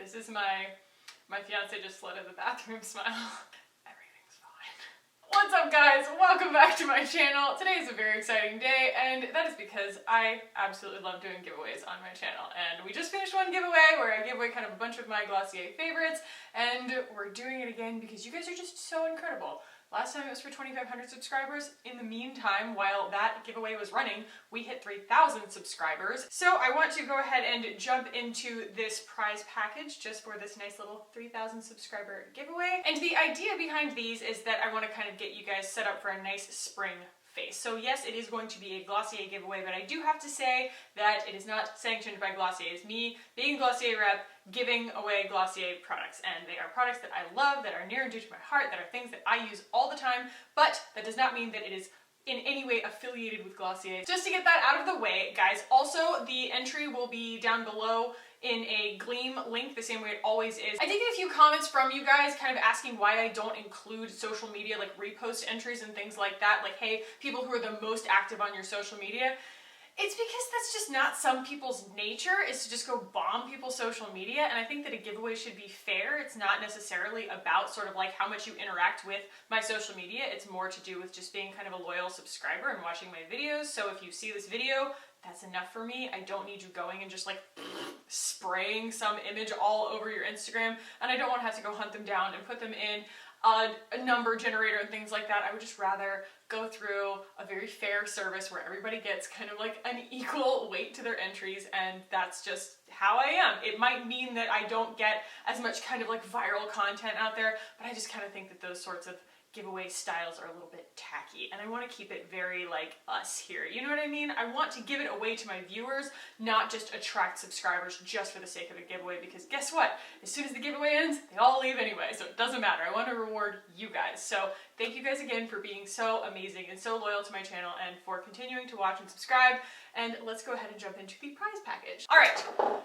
This is my fiance just flooded the bathroom smile. Everything's fine. What's up guys? Welcome back to my channel. Today is a very exciting day and that is because I absolutely love doing giveaways on my channel. And we just finished one giveaway where I gave away kind of a bunch of my Glossier favorites and we're doing it again because you guys are just so incredible. Last time it was for 2,500 subscribers. In the meantime, while that giveaway was running, we hit 3,000 subscribers. So I want to go ahead and jump into this prize package just for this nice little 3,000 subscriber giveaway. And the idea behind these is that I want to kind of get you guys set up for a nice spring face. So yes, it is going to be a Glossier giveaway, but I do have to say that it is not sanctioned by Glossier. It's me being a Glossier rep giving away Glossier products, and they are products that I love, that are near and dear to my heart, that are things that I use all the time, but that does not mean that it is in any way affiliated with Glossier. Just to get that out of the way, guys, also the entry will be down below in a Gleam link, the same way it always is. I did get a few comments from you guys kind of asking why I don't include social media, like repost entries and things like that, like, hey, people who are the most active on your social media. It's because that's just not some people's nature, is to just go bomb people's social media, and I think that a giveaway should be fair. It's not necessarily about sort of like how much you interact with my social media. It's more to do with just being kind of a loyal subscriber and watching my videos. So if you see this video, that's enough for me. I don't need you going and just like spraying some image all over your Instagram, and I don't want to have to go hunt them down and put them in a number generator and things like that. I would just rather go through a very fair service where everybody gets kind of like an equal weight to their entries, and that's just how I am. It might mean that I don't get as much kind of like viral content out there, but I just kind of think that those sorts of giveaway styles are a little bit tacky, and I want to keep it very like us here, you know what I mean? I want to give it away to my viewers, not just attract subscribers just for the sake of a giveaway, because guess what? As soon as the giveaway ends, they all leave anyway, so it doesn't matter. I want to reward you guys. So thank you guys again for being so amazing and so loyal to my channel and for continuing to watch and subscribe, and let's go ahead and jump into the prize package. Alright,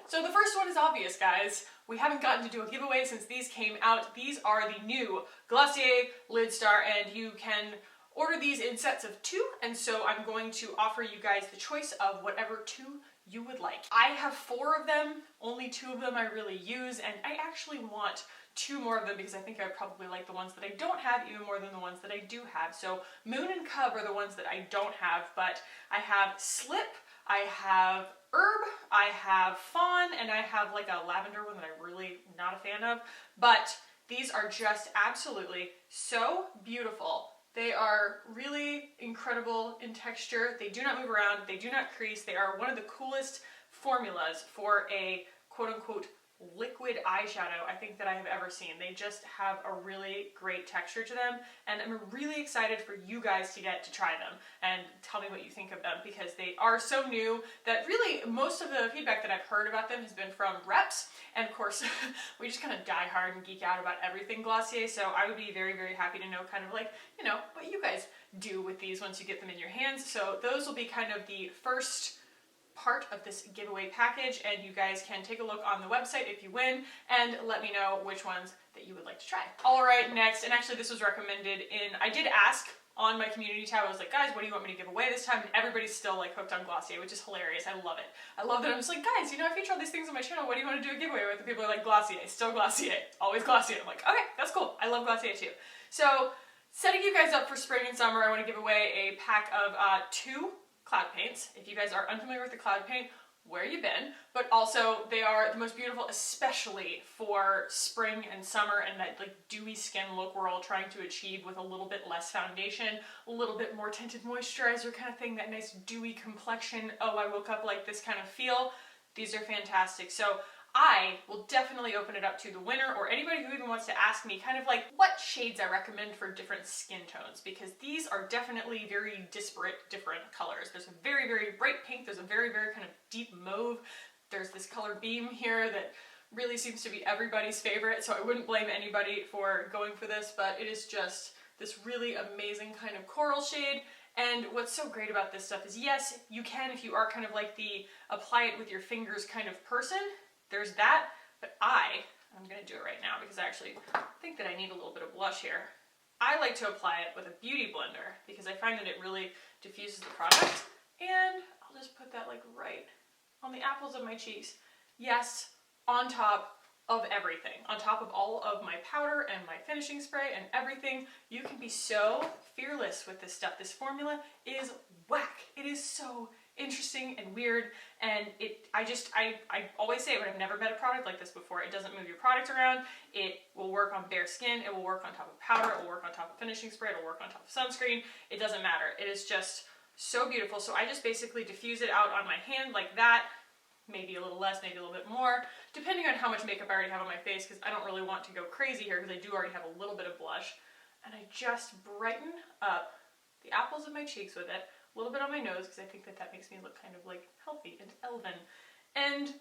so the first one is obvious, guys. We haven't gotten to do a giveaway since these came out. These are the new Glossier Lid Star, and you can order these in sets of 2, and so I'm going to offer you guys the choice of whatever 2 you would like. I have 4 of them, only 2 of them I really use, and I actually want 2 more of them because I think I probably like the ones that I don't have even more than the ones that I do have. So Moon and Cub are the ones that I don't have, but I have Slip, I have Herb, I have Fawn, and I have like a lavender one that I'm really not a fan of, but these are just absolutely so beautiful. They are really incredible in texture. They do not move around, they do not crease. They are one of the coolest formulas for a quote-unquote liquid eyeshadow I think that I have ever seen. They just have a really great texture to them, and I'm really excited for you guys to get to try them and tell me what you think of them, because they are so new that really most of the feedback that I've heard about them has been from reps, and of course we just kind of die hard and geek out about everything Glossier, so I would be very, very happy to know kind of like, you know, what you guys do with these once you get them in your hands. So those will be kind of the first part of this giveaway package, and you guys can take a look on the website if you win and let me know which ones that you would like to try. Alright, next, and actually this was recommended in, I did ask on my community tab, I was like, guys, what do you want me to give away this time? And everybody's still like hooked on Glossier, which is hilarious. I love it. I love that I'm just like, guys, you know, I feature all these things on my channel, what do you want to do a giveaway with? And people are like, Glossier, still Glossier, always Glossier. I'm like, okay, that's cool. I love Glossier too. So, setting you guys up for spring and summer, I want to give away a pack of 2 cloud paints. If you guys are unfamiliar with the cloud paint, where you been? But also they are the most beautiful, especially for spring and summer and that like dewy skin look we're all trying to achieve with a little bit less foundation, a little bit more tinted moisturizer kind of thing, that nice dewy complexion, oh I woke up like this kind of feel. These are fantastic. So I will definitely open it up to the winner or anybody who even wants to ask me kind of like what shades I recommend for different skin tones, because these are definitely very disparate different colors. There's a very, very bright pink, there's a very, very kind of deep mauve, there's this color beam here that really seems to be everybody's favorite, so I wouldn't blame anybody for going for this, but it is just this really amazing kind of coral shade. And what's so great about this stuff is, yes, you can, if you are kind of like the apply it with your fingers kind of person, there's that, but I'm going to do it right now because I actually think that I need a little bit of blush here. I like to apply it with a beauty blender because I find that it really diffuses the product, and I'll just put that like right on the apples of my cheeks. Yes, on top, of everything. On top of all of my powder and my finishing spray and everything, you can be so fearless with this stuff. This formula is whack. It is so interesting and weird, and I always say it, but I've never met a product like this before. It doesn't move your product around. It will work on bare skin. It will work on top of powder. It will work on top of finishing spray. It will work on top of sunscreen. It doesn't matter. It is just so beautiful. So I just basically diffuse it out on my hand like that, maybe a little less, maybe a little bit more, depending on how much makeup I already have on my face, because I don't really want to go crazy here because I do already have a little bit of blush. And I just brighten up the apples of my cheeks with it, a little bit on my nose, because I think that makes me look kind of like healthy and elven. And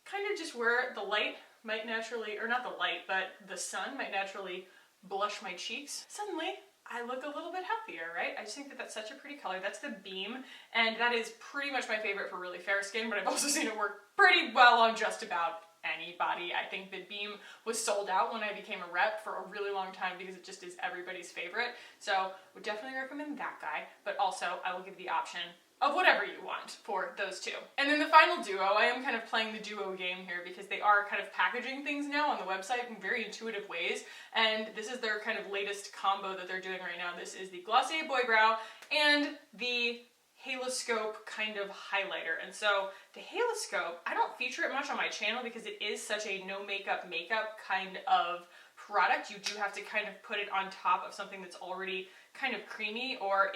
kind of just where the light might naturally, or not the light, but the sun might naturally blush my cheeks, suddenly I look a little bit healthier, right? I just think that that's such a pretty color. That's the Beam, and that is pretty much my favorite for really fair skin, but I've also seen it work pretty well on just about anybody. I think that Beam was sold out when I became a rep for a really long time because it just is everybody's favorite. So would definitely recommend that guy, but also I will give the option of whatever you want for those two. And then the final duo, I am kind of playing the duo game here because they are kind of packaging things now on the website in very intuitive ways, and this is their kind of latest combo that they're doing right now. This is the Glossier Boy Brow and the Haloscope kind of highlighter. And so the Haloscope, I don't feature it much on my channel because it is such a no makeup kind of product. You do have to kind of put it on top of something that's already kind of creamy, or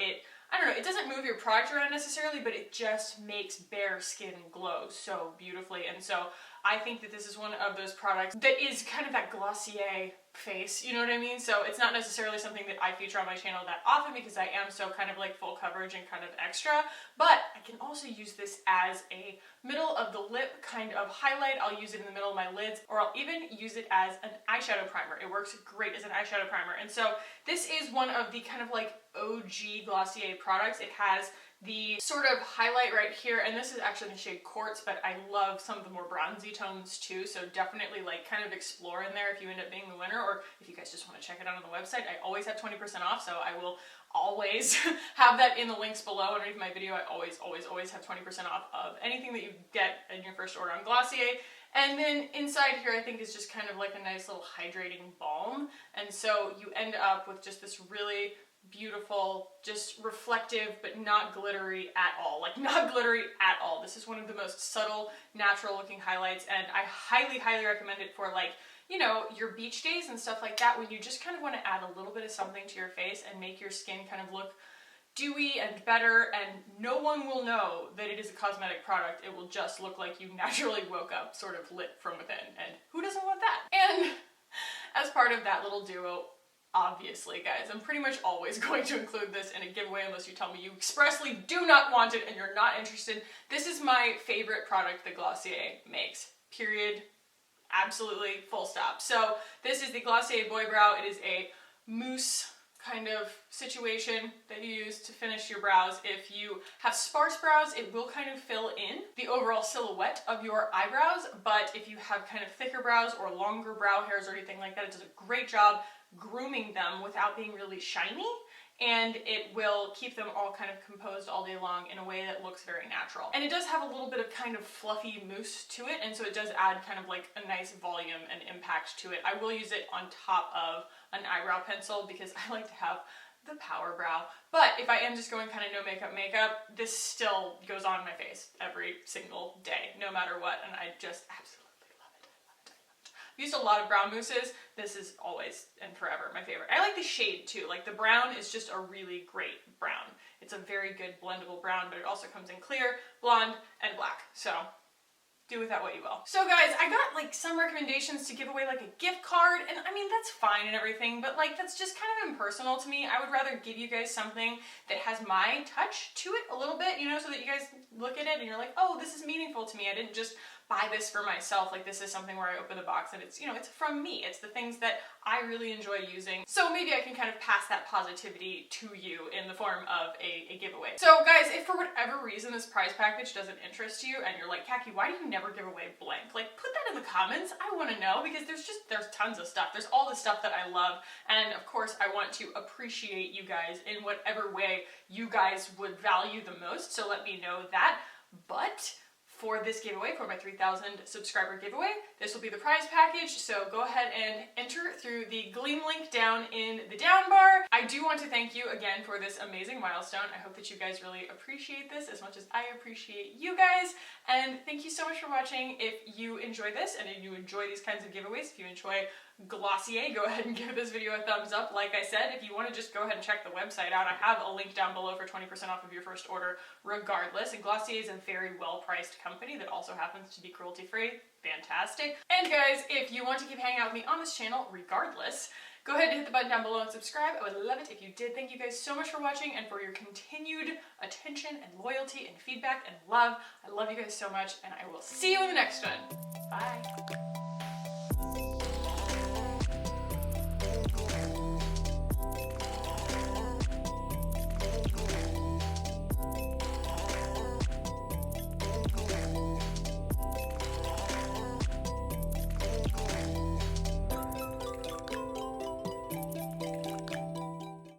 I don't know, it doesn't move your product around necessarily, but it just makes bare skin glow so beautifully. And so I think that this is one of those products that is kind of that Glossier face, you know what I mean? So it's not necessarily something that I feature on my channel that often because I am so kind of like full coverage and kind of extra, but I can also use this as a middle of the lip kind of highlight. I'll use it in the middle of my lids, or I'll even use it as an eyeshadow primer. It works great as an eyeshadow primer. And so this is one of the kind of like OG Glossier products. It has the sort of highlight right here, and this is actually the shade Quartz, but I love some of the more bronzy tones too, so definitely like kind of explore in there if you end up being the winner, or if you guys just want to check it out on the website. I always have 20% off, so I will always have that in the links below underneath my video. I always have 20% off of anything that you get in your first order on Glossier. And then inside here I think is just kind of like a nice little hydrating balm, and so you end up with just this really beautiful, just reflective, but not glittery at all. Like, not glittery at all. This is one of the most subtle, natural looking highlights, and I highly recommend it for, like, you know, your beach days and stuff like that, when you just kind of want to add a little bit of something to your face and make your skin kind of look dewy and better, and no one will know that it is a cosmetic product. It will just look like you naturally woke up sort of lit from within, and who doesn't want that? And as part of that little duo, obviously, guys, I'm pretty much always going to include this in a giveaway unless you tell me you expressly do not want it and you're not interested. This is my favorite product that Glossier makes, period. Absolutely, full stop. So this is the Glossier Boy Brow. It is a mousse kind of situation that you use to finish your brows. If you have sparse brows, it will kind of fill in the overall silhouette of your eyebrows, but if you have kind of thicker brows or longer brow hairs or anything like that, it does a great job grooming them without being really shiny, and it will keep them all kind of composed all day long in a way that looks very natural. And it does have a little bit of kind of fluffy mousse to it, and so it does add kind of like a nice volume and impact to it. I will use it on top of an eyebrow pencil because I like to have the power brow, but if I am just going kind of no makeup, this still goes on my face every single day, no matter what, and I just absolutely I've used a lot of brow mousses. This is always and forever my favorite. I like the shade too. Like, the brown is just a really great brown. It's a very good blendable brown, but it also comes in clear, blonde, and black. So do with that what you will. So guys, I got like some recommendations to give away like a gift card, and I mean, that's fine and everything, but like, that's just kind of impersonal to me. I would rather give you guys something that has my touch to it a little bit, you know, so that you guys look at it and you're like, oh, this is meaningful to me. I didn't just buy this for myself. Like, this is something where I open the box and it's, you know, it's from me. It's the things that I really enjoy using. So maybe I can kind of pass that positivity to you in the form of a giveaway. So guys, if for whatever reason this prize package doesn't interest you and you're like, Kackie, why do you never give away blank? Like, put that in the comments. I want to know, because there's tons of stuff. There's all the stuff that I love. And of course, I want to appreciate you guys in whatever way you guys would value the most. So let me know that. But for this giveaway, for my 3,000 subscriber giveaway. This will be the prize package, so go ahead and enter through the Gleam link down in the down bar. I do want to thank you again for this amazing milestone. I hope that you guys really appreciate this as much as I appreciate you guys. And thank you so much for watching. If you enjoy this and if you enjoy these kinds of giveaways, if you enjoy Glossier, go ahead and give this video a thumbs up. Like I said, if you want to just go ahead and check the website out, I have a link down below for 20% off of your first order regardless. And Glossier is a very well-priced company that also happens to be cruelty-free. Fantastic. And guys, if you want to keep hanging out with me on this channel regardless, go ahead and hit the button down below and subscribe. I would love it if you did. Thank you guys so much for watching and for your continued attention and loyalty and feedback and love. I love you guys so much, and I will see you in the next one. Bye.